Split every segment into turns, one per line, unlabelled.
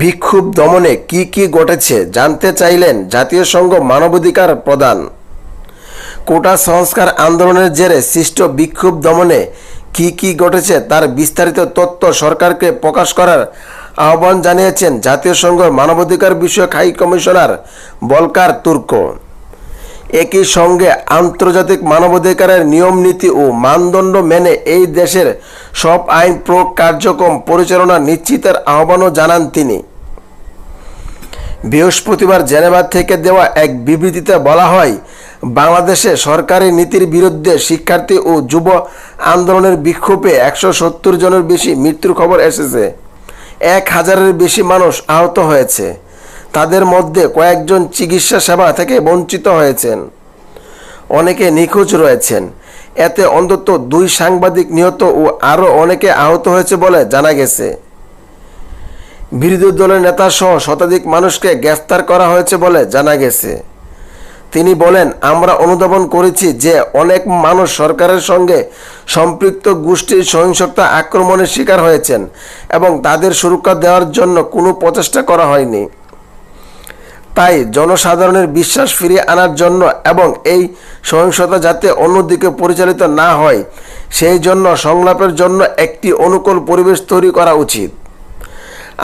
বিক্ষোভ দমনে কি ঘটেছে জানতে চাইলেন জাতিসংঘ মানবাধিকার প্রধান। কোটা সংস্কার আন্দোলনের জেরে সৃষ্ট বিক্ষোভ দমনে কি ঘটেছে তার বিস্তারিত তথ্য সরকারকে প্রকাশ করার আহ্বান জানিয়েছেন জাতিসংঘের মানবাধিকার বিষয়ক হাই কমিশনার ভলকার তুর্ক। একই সঙ্গে আন্তর্জাতিক মানবাধিকারের নিয়ম নীতি ও মানদণ্ড মেনে এই দেশের সব আইন প্রয়োগ কার্যক্রম পরিচালনা নিশ্চিতের আহ্বানও জানান তিনি। বৃহস্পতিবার জেনেভা থেকে দেওয়া এক বিবৃতিতে বলা হয়, বাংলাদেশে সরকারি নীতির বিরুদ্ধে শিক্ষার্থী ও যুব আন্দোলনের বিক্ষোভে 170 জনের বেশি মৃত্যুর খবর এসেছে। 1000-এর বেশি মানুষ আহত হয়েছে। তাদের মধ্যে কয়েকজন চিকিৎসা সেবা থেকে বঞ্চিত হয়েছেন, অনেকে নিখোঁজ রয়েছেন। এতে অন্তত 2 সাংবাদিক নিহত ও আরও অনেকে আহত হয়েছে বলে জানা গেছে। বিরোধী দলের নেতা সহ শতাধিক মানুষকে গ্রেফতার করা হয়েছে বলে জানা গেছে। তিনি বলেন, আমরা অনুধাবন করেছি যে অনেক মানুষ সরকারের সঙ্গে সম্পৃক্ত গোষ্ঠীর সহিংসতা আক্রমণের শিকার হয়েছেন এবং তাদের সুরক্ষা দেওয়ার জন্য কোনো প্রচেষ্টা করা হয়নি। তাই জনসাধারণের বিশ্বাস ফিরিয়ে আনার জন্য এবং এই সহিংসতা যাতে অন্যদিকে পরিচালিত না হয় সেই জন্য সংলাপের জন্য একটি অনুকূল পরিবেশ তৈরি করা উচিত।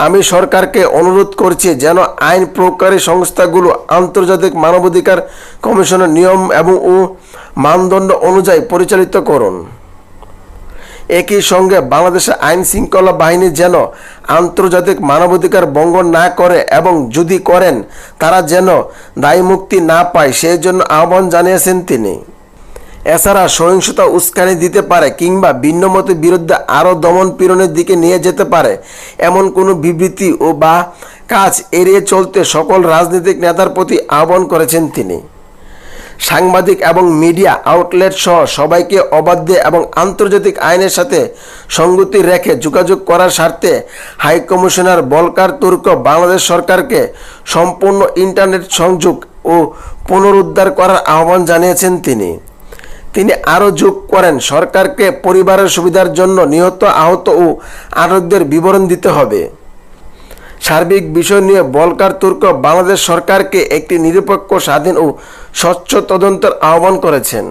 আমি সরকারকে অনুরোধ করছি যেন আইন প্রয়োগকারী সংস্থাগুলো আন্তর্জাতিক মানবাধিকার কমিশনের নিয়ম এবং মানদণ্ড অনুযায়ী পরিচালিত করুন। একই সঙ্গে বাংলাদেশের আইন শৃঙ্খলা বাহিনী যেন আন্তর্জাতিক মানবাধিকার ভঙ্গ না করে এবং যদি করেন তারা যেন দায়মুক্তি না পায় সেই জন্য আহ্বান জানিয়েছেন তিনি। এছাড়া সহিংসতা উস্কানি দিতে পারে কিংবা ভিন্নমতের বিরুদ্ধে আরও দমন পীড়নের দিকে নিয়ে যেতে পারে এমন কোনো বিবৃতি বা কাজ এড়িয়ে চলতে সকল রাজনৈতিক নেতার প্রতি আহ্বান করেছেন তিনি। সাংবাদিক এবং মিডিয়া আউটলেট সহ সবাইকে অবাধ্য এবং আন্তর্জাতিক আইনের সাথে সঙ্গতি রেখে যোগাযোগ করার স্বার্থে high commissioner Volker Turk Bangladesh সরকারকে সম্পূর্ণ ইন্টারনেট সংযোগ ও পুনরুদ্ধার করার আহ্বান জানিয়েছেন তিনি আরও যোগ করেন, সরকারকে পরিবারের সুবিধার জন্য নিহত আহত ও আটকদের বিবরণ দিতে হবে। সার্বিক বিষয় নিয়ে ভলকার তুর্ক বাংলাদেশ সরকারকে একটি নিরপেক্ষ, স্বাধীন ও স্বচ্ছ তদন্তের আহ্বান করেছেন।